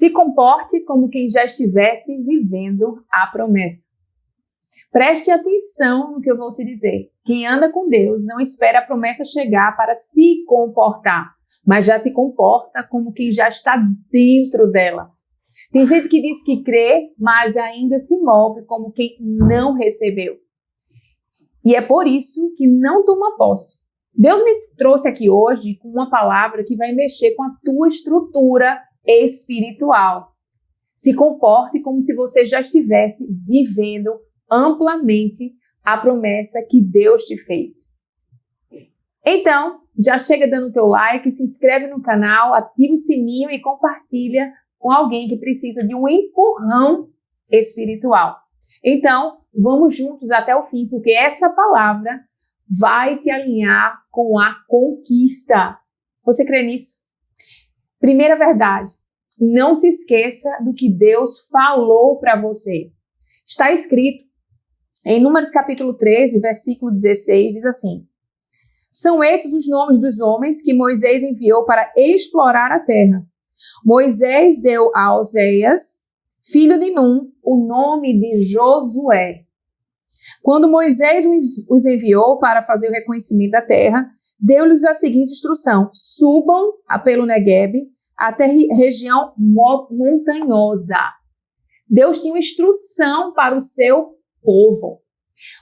Se comporte como quem já estivesse vivendo a promessa. Preste atenção no que eu vou te dizer. Quem anda com Deus não espera a promessa chegar para se comportar, mas já se comporta como quem já está dentro dela. Tem gente que diz que crê, mas ainda se move como quem não recebeu. E é por isso que não toma posse. Deus me trouxe aqui hoje com uma palavra que vai mexer com a tua estrutura espiritual. Se comporte como se você já estivesse vivendo amplamente a promessa que Deus te fez. Então, já chega dando teu like, se inscreve no canal, ativa o sininho e compartilha com alguém que precisa de um empurrão espiritual. Então, vamos juntos até o fim, porque essa palavra vai te alinhar com a conquista. Você crê nisso? Primeira verdade, não se esqueça do que Deus falou para você. Está escrito em Números capítulo 13, versículo 16, diz assim: são estes os nomes dos homens que Moisés enviou para explorar a terra. Moisés deu a Oséias, filho de Num, o nome de Josué. Quando Moisés os enviou para fazer o reconhecimento da terra, deu-lhes a seguinte instrução: subam pelo Negueb até região montanhosa. Deus tinha uma instrução para o seu povo.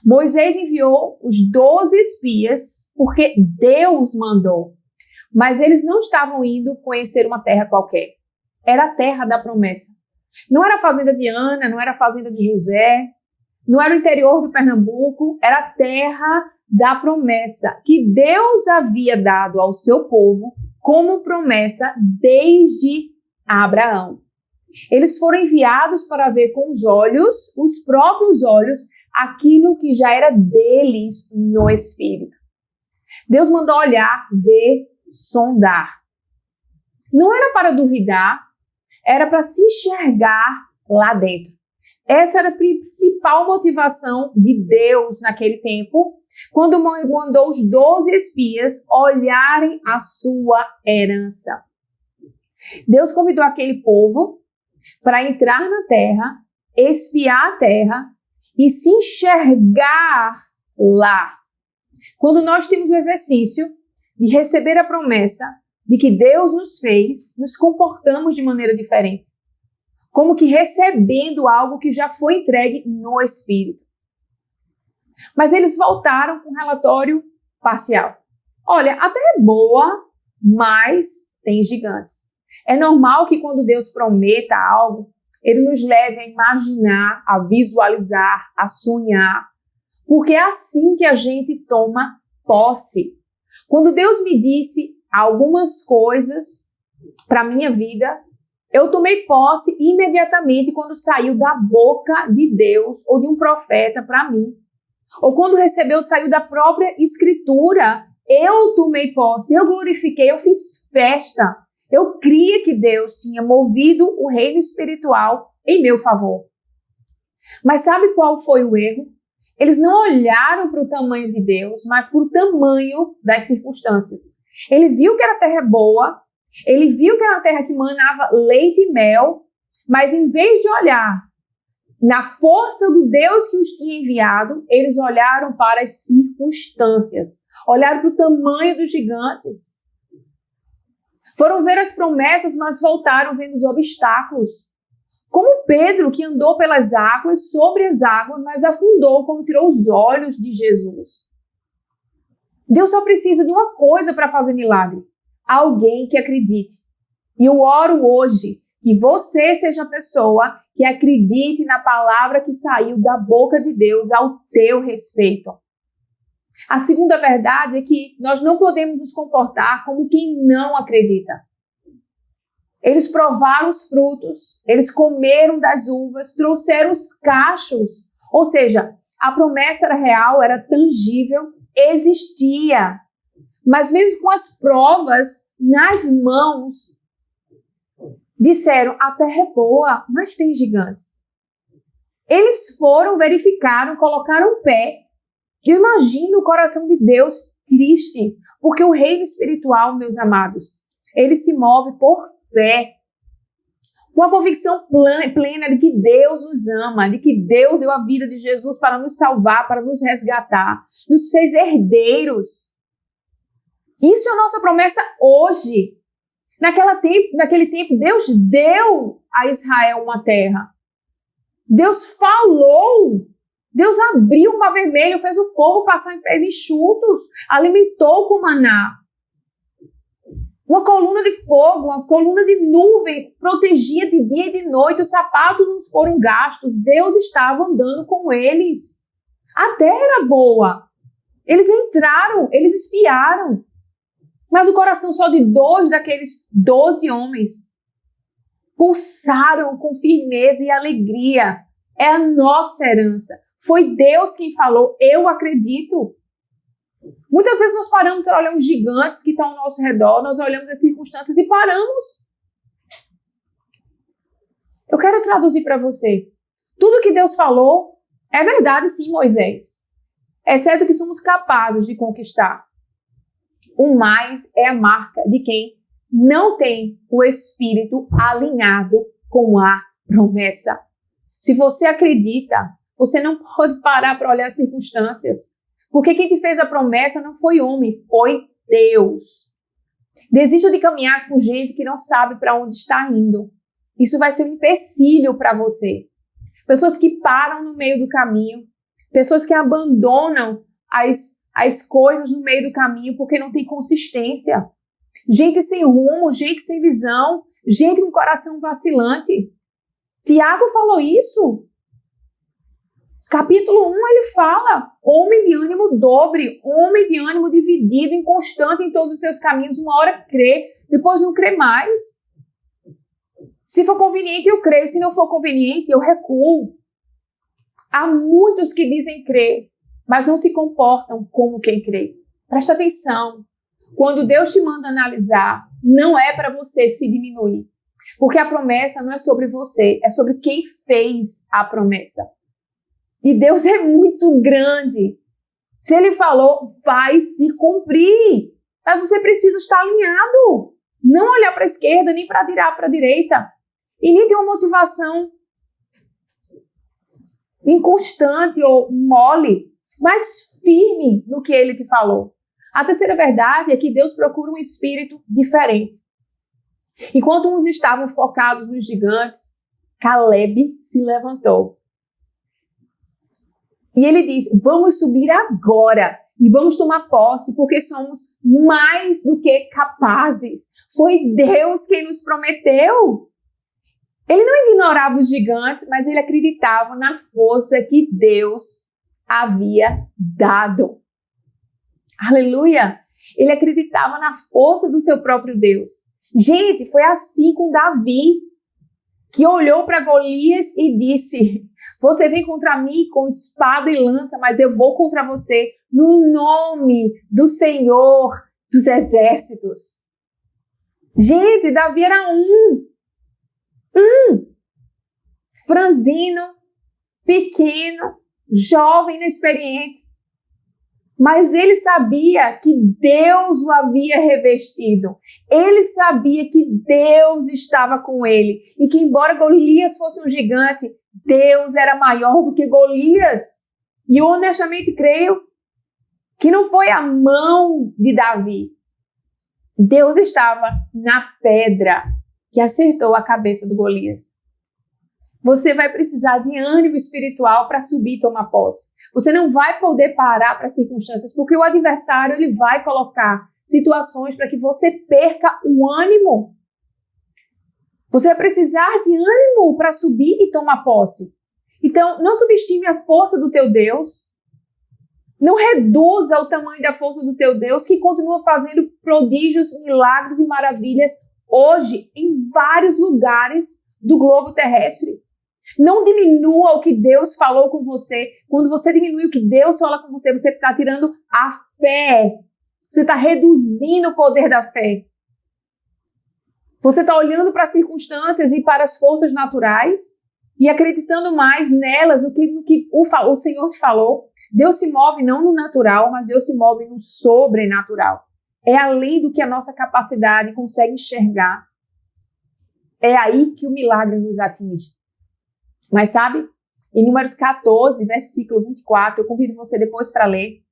Moisés enviou os 12 espias porque Deus mandou. Mas eles não estavam indo conhecer uma terra qualquer. Era a terra da promessa. Não era a fazenda de Ana, não era a fazenda de José, não era o interior do Pernambuco, era a terra da promessa que Deus havia dado ao seu povo como promessa desde Abraão. Eles foram enviados para ver com os olhos, os próprios olhos, aquilo que já era deles no Espírito. Deus mandou olhar, ver, sondar. Não era para duvidar, era para se enxergar lá dentro. Essa era a principal motivação de Deus naquele tempo, quando mandou os 12 espias olharem a sua herança. Deus convidou aquele povo para entrar na terra, espiar a terra e se enxergar lá. Quando nós temos o exercício de receber a promessa de que Deus nos fez, nos comportamos de maneira diferente. Como que recebendo algo que já foi entregue no Espírito. Mas eles voltaram com um relatório parcial. Olha, a terra é boa, mas tem gigantes. É normal que quando Deus prometa algo, Ele nos leve a imaginar, a visualizar, a sonhar. Porque é assim que a gente toma posse. Quando Deus me disse algumas coisas para a minha vida, eu tomei posse imediatamente quando saiu da boca de Deus ou de um profeta para mim. Ou quando saiu da própria Escritura, eu tomei posse, eu glorifiquei, eu fiz festa. Eu cria que Deus tinha movido o reino espiritual em meu favor. Mas sabe qual foi o erro? Eles não olharam para o tamanho de Deus, mas para o tamanho das circunstâncias. Ele viu que a terra é boa, ele viu que era uma terra que manava leite e mel, mas em vez de olhar na força do Deus que os tinha enviado, eles olharam para as circunstâncias, olharam para o tamanho dos gigantes. Foram ver as promessas, mas voltaram vendo os obstáculos. Como Pedro, que andou pelas águas, sobre as águas, mas afundou quando tirou os olhos de Jesus. Deus só precisa de uma coisa para fazer milagre. Alguém que acredite. E eu oro hoje que você seja a pessoa que acredite na palavra que saiu da boca de Deus ao teu respeito. A segunda verdade é que nós não podemos nos comportar como quem não acredita. Eles provaram os frutos, eles comeram das uvas, trouxeram os cachos. Ou seja, a promessa era real, era tangível, existia. Mas mesmo com as provas nas mãos, disseram, a terra é boa, mas tem gigantes. Eles foram, verificaram, colocaram o pé. Eu imagino o coração de Deus triste, porque o reino espiritual, meus amados, ele se move por fé. Com a convicção plena de que Deus nos ama, de que Deus deu a vida de Jesus para nos salvar, para nos resgatar, nos fez herdeiros. Isso é a nossa promessa hoje. Naquele tempo, Deus deu a Israel uma terra. Deus falou. Deus abriu o mar vermelho, fez o povo passar em pés enxutos, alimentou com maná. Uma coluna de fogo, uma coluna de nuvem protegia de dia e de noite, os sapatos não foram gastos, Deus estava andando com eles. A terra era boa. Eles entraram, eles espiaram. Mas o coração só de 2 daqueles 12 homens pulsaram com firmeza e alegria. É a nossa herança. Foi Deus quem falou, eu acredito. Muitas vezes nós paramos para olhar os gigantes que estão ao nosso redor, nós olhamos as circunstâncias e paramos. Eu quero traduzir para você. Tudo que Deus falou é verdade sim, Moisés. Exceto que somos capazes de conquistar. O mais é a marca de quem não tem o espírito alinhado com a promessa. Se você acredita, você não pode parar para olhar as circunstâncias. Porque quem te fez a promessa não foi homem, foi Deus. Desista de caminhar com gente que não sabe para onde está indo. Isso vai ser um empecilho para você. Pessoas que param no meio do caminho. Pessoas que abandonam as coisas no meio do caminho porque não tem consistência. Gente sem rumo, gente sem visão, gente com coração vacilante. Tiago falou isso. Capítulo 1, ele fala, homem de ânimo dobre, homem de ânimo dividido, inconstante em todos os seus caminhos, uma hora crê, depois não crê mais. Se for conveniente, eu creio, se não for conveniente, eu recuo. Há muitos que dizem crer, mas não se comportam como quem crê. Presta atenção, quando Deus te manda analisar, não é para você se diminuir, porque a promessa não é sobre você, é sobre quem fez a promessa. E Deus é muito grande. Se Ele falou, vai se cumprir. Mas você precisa estar alinhado. Não olhar para a esquerda, nem para a direita. E nem ter uma motivação inconstante ou mole, mas firme no que Ele te falou. A terceira verdade é que Deus procura um espírito diferente. Enquanto uns estavam focados nos gigantes, Caleb se levantou. E ele diz, vamos subir agora e vamos tomar posse, porque somos mais do que capazes. Foi Deus quem nos prometeu. Ele não ignorava os gigantes, mas ele acreditava na força que Deus havia dado. Aleluia! Ele acreditava na força do seu próprio Deus. Gente, foi assim com Davi, que olhou para Golias e disse, você vem contra mim com espada e lança, mas eu vou contra você no nome do Senhor dos Exércitos. Gente, Davi era franzino, pequeno, jovem, inexperiente. Mas ele sabia que Deus o havia revestido. Ele sabia que Deus estava com ele. E que embora Golias fosse um gigante, Deus era maior do que Golias. E eu honestamente creio que não foi a mão de Davi. Deus estava na pedra que acertou a cabeça do Golias. Você vai precisar de ânimo espiritual para subir e tomar posse. Você não vai poder parar para as circunstâncias, porque o adversário ele vai colocar situações para que você perca o ânimo. Você vai precisar de ânimo para subir e tomar posse. Então, não subestime a força do teu Deus. Não reduza o tamanho da força do teu Deus, que continua fazendo prodígios, milagres e maravilhas hoje em vários lugares do globo terrestre. Não diminua o que Deus falou com você. Quando você diminui o que Deus fala com você, você está tirando a fé. Você está reduzindo o poder da fé. Você está olhando para as circunstâncias e para as forças naturais e acreditando mais nelas do que o Senhor te falou. Deus se move não no natural, mas Deus se move no sobrenatural. É além do que a nossa capacidade consegue enxergar. é aí que o milagre nos atinge. Mas sabe, em Números 14, versículo 24, eu convido você depois para ler,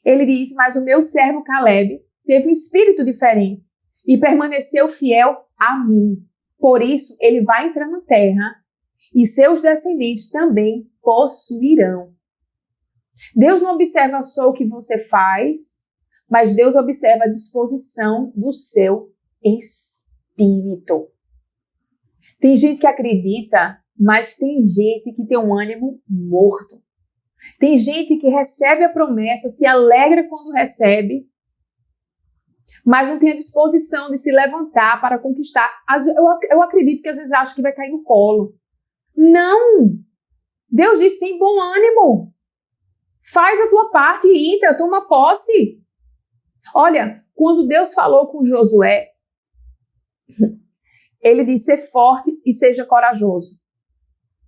ele diz, mas o meu servo Caleb teve um espírito diferente e permaneceu fiel a mim. Por isso, ele vai entrar na terra e seus descendentes também possuirão. Deus não observa só o que você faz, mas Deus observa a disposição do seu espírito. Tem gente que acredita, mas tem gente que tem um ânimo morto. Tem gente que recebe a promessa, se alegra quando recebe, mas não tem a disposição de se levantar para conquistar. Eu acredito que às vezes acha que vai cair no colo. Não! Deus diz, tem bom ânimo. Faz a tua parte e entra, toma posse. Olha, quando Deus falou com Josué, ele disse, ser forte e seja corajoso.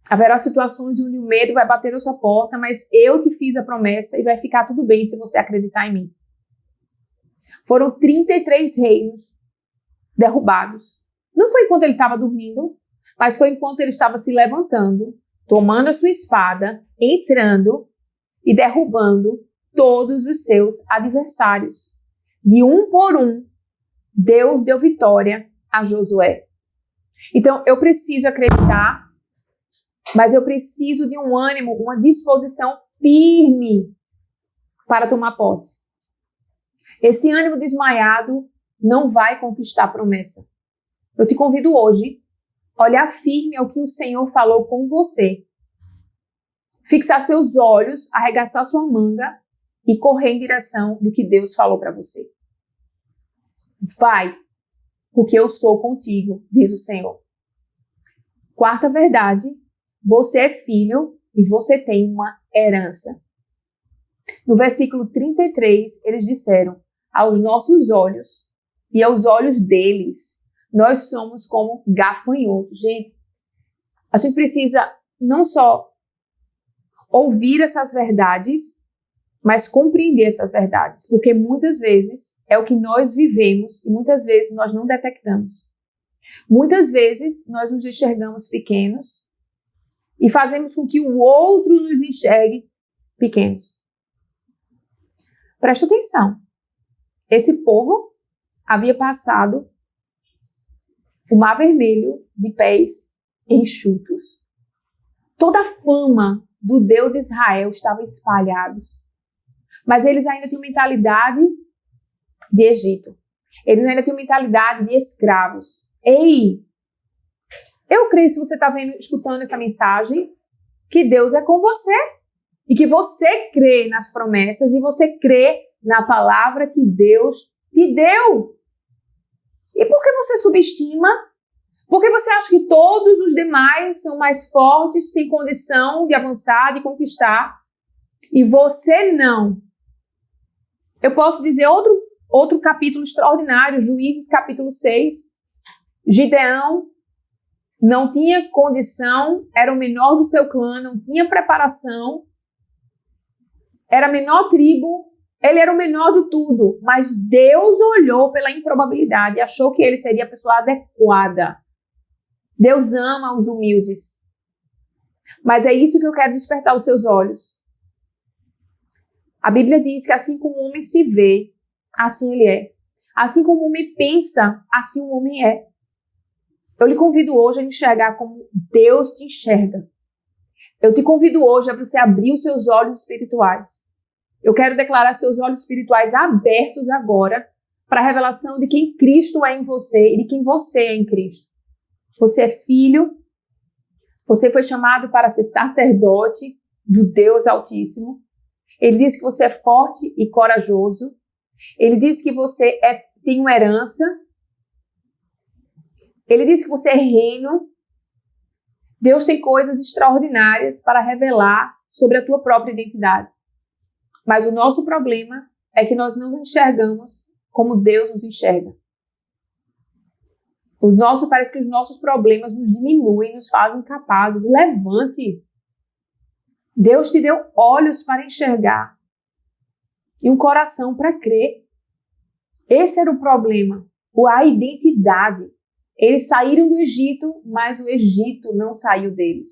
Haverá situações onde o medo vai bater na sua porta, mas eu te fiz a promessa e vai ficar tudo bem se você acreditar em mim. Foram 33 reinos derrubados. Não foi enquanto ele estava dormindo, mas foi enquanto ele estava se levantando, tomando a sua espada, entrando e derrubando todos os seus adversários. De um por um, Deus deu vitória a Josué. Então, eu preciso acreditar, mas eu preciso de um ânimo, uma disposição firme para tomar posse. Esse ânimo desmaiado não vai conquistar a promessa. Eu te convido hoje a olhar firme ao que o Senhor falou com você. Fixar seus olhos, arregaçar sua manga e correr em direção do que Deus falou para você. Vai, porque eu sou contigo, diz o Senhor. Quarta verdade, você é filho e você tem uma herança. No versículo 33, eles disseram, aos nossos olhos e aos olhos deles, nós somos como gafanhotos. Gente, a gente precisa não só ouvir essas verdades, mas compreender essas verdades, porque muitas vezes é o que nós vivemos e muitas vezes nós não detectamos. Muitas vezes nós nos enxergamos pequenos e fazemos com que o outro nos enxergue pequenos. Presta atenção. Esse povo havia passado o Mar Vermelho de pés enxutos. Toda a fama do Deus de Israel estava espalhada. Mas eles ainda tinham mentalidade de Egito. Eles ainda tinham mentalidade de escravos. Ei! Eu creio, se você está escutando essa mensagem, que Deus é com você. E que você crê nas promessas e você crê na palavra que Deus te deu. E por que você subestima? Porque você acha que todos os demais são mais fortes, têm condição de avançar, de conquistar, e você não. Eu posso dizer outro capítulo extraordinário, Juízes capítulo 6. Gideão não tinha condição, era o menor do seu clã, não tinha preparação, era a menor tribo, ele era o menor de tudo, mas Deus olhou pela improbabilidade e achou que ele seria a pessoa adequada. Deus ama os humildes. Mas é isso que eu quero despertar os seus olhos. A Bíblia diz que assim como o homem se vê, assim ele é. Assim como o homem pensa, assim o homem é. Eu lhe convido hoje a enxergar como Deus te enxerga. Eu te convido hoje a você abrir os seus olhos espirituais. Eu quero declarar seus olhos espirituais abertos agora para a revelação de quem Cristo é em você e de quem você é em Cristo. Você é filho, você foi chamado para ser sacerdote do Deus Altíssimo. Ele diz que você é forte e corajoso. Ele diz que você tem uma herança. Ele diz que você é reino. Deus tem coisas extraordinárias para revelar sobre a tua própria identidade. Mas o nosso problema é que nós não nos enxergamos como Deus nos enxerga. Parece que os nossos problemas nos diminuem, nos fazem capazes. Levante. Deus te deu olhos para enxergar e um coração para crer. Esse era o problema, a identidade. Eles saíram do Egito, mas o Egito não saiu deles.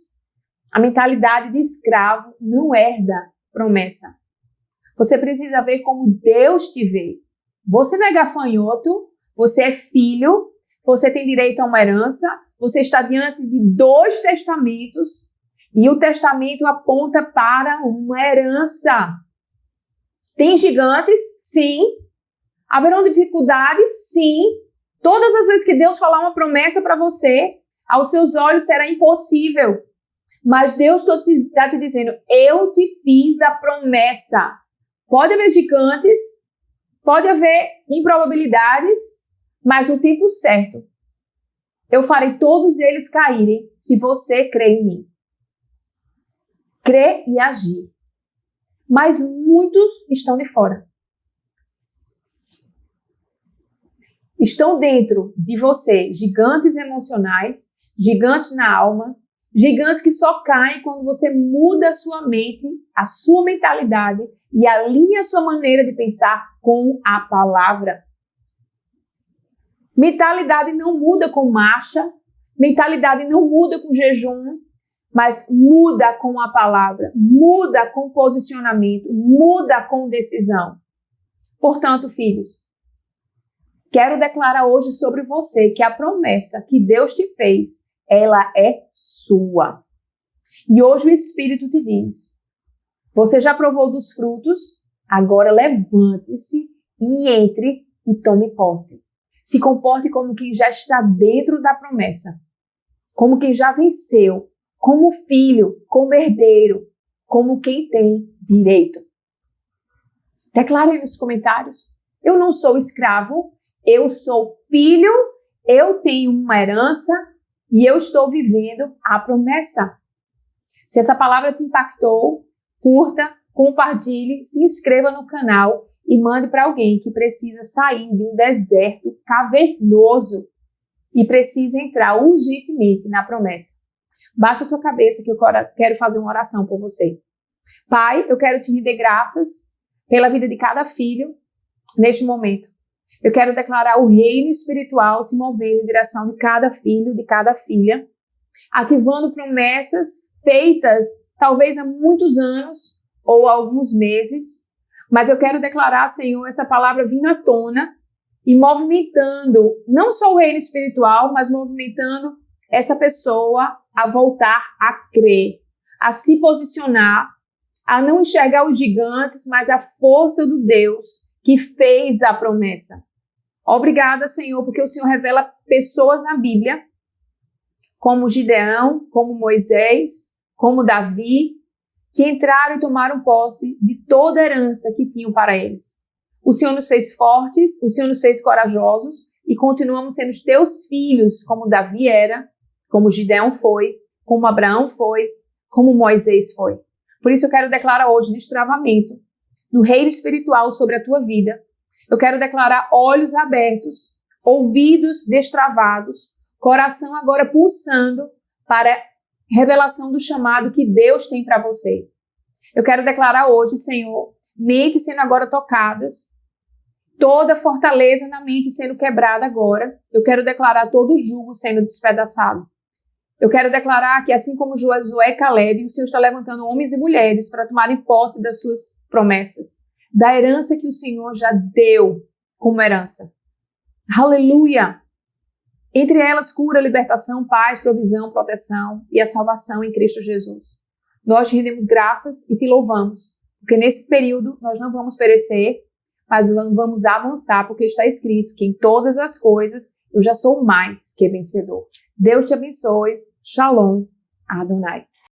A mentalidade de escravo não herda promessa. Você precisa ver como Deus te vê. Você não é gafanhoto, você é filho, você tem direito a uma herança, você está diante de 2 testamentos e o testamento aponta para uma herança. Tem gigantes? Sim. Haverão dificuldades? Sim. Todas as vezes que Deus falar uma promessa para você, aos seus olhos será impossível. Mas Deus está te dizendo, eu te fiz a promessa. Pode haver gigantes, pode haver improbabilidades, mas no tempo certo, eu farei todos eles caírem se você crer em mim. Crer e agir. Mas muitos estão de fora. Estão dentro de você gigantes emocionais, gigantes na alma, gigantes que só caem quando você muda a sua mente, a sua mentalidade e alinha a sua maneira de pensar com a palavra. Mentalidade não muda com marcha, mentalidade não muda com jejum, mas muda com a palavra, muda com posicionamento, muda com decisão. Portanto, filhos, quero declarar hoje sobre você que a promessa que Deus te fez, ela é sua. E hoje o Espírito te diz, você já provou dos frutos, agora levante-se e entre e tome posse. Se comporte como quem já está dentro da promessa, como quem já venceu, como filho, como herdeiro, como quem tem direito. Declare aí nos comentários, eu não sou escravo, eu sou filho, eu tenho uma herança e eu estou vivendo a promessa. Se essa palavra te impactou, curta, compartilhe, se inscreva no canal e mande para alguém que precisa sair de um deserto cavernoso e precisa entrar urgentemente na promessa. Baixa a sua cabeça que eu quero fazer uma oração por você. Pai, eu quero te render graças pela vida de cada filho neste momento. Eu quero declarar o reino espiritual se movendo em direção de cada filho, de cada filha, ativando promessas feitas talvez há muitos anos ou alguns meses, mas eu quero declarar, Senhor, essa palavra vindo à tona e movimentando não só o reino espiritual, mas movimentando essa pessoa a voltar a crer, a se posicionar, a não enxergar os gigantes, mas a força do Deus que fez a promessa. Obrigada, Senhor, porque o Senhor revela pessoas na Bíblia, como Gideão, como Moisés, como Davi, que entraram e tomaram posse de toda a herança que tinham para eles. O Senhor nos fez fortes, o Senhor nos fez corajosos e continuamos sendo os teus filhos, como Davi era, como Gideão foi, como Abraão foi, como Moisés foi. Por isso eu quero declarar hoje destravamento no reino espiritual sobre a tua vida. Eu quero declarar olhos abertos, ouvidos destravados, coração agora pulsando para revelação do chamado que Deus tem para você. Eu quero declarar hoje, Senhor, mentes sendo agora tocadas, toda fortaleza na mente sendo quebrada agora. Eu quero declarar todo jugo sendo despedaçado. Eu quero declarar que assim como Josué e Caleb, o Senhor está levantando homens e mulheres para tomarem posse das suas promessas, da herança que o Senhor já deu como herança. Aleluia! Entre elas, cura, libertação, paz, provisão, proteção e a salvação em Cristo Jesus. Nós te rendemos graças e te louvamos, porque nesse período nós não vamos perecer, mas vamos avançar, porque está escrito que em todas as coisas eu já sou mais que vencedor. Deus te abençoe. Shalom, Adonai.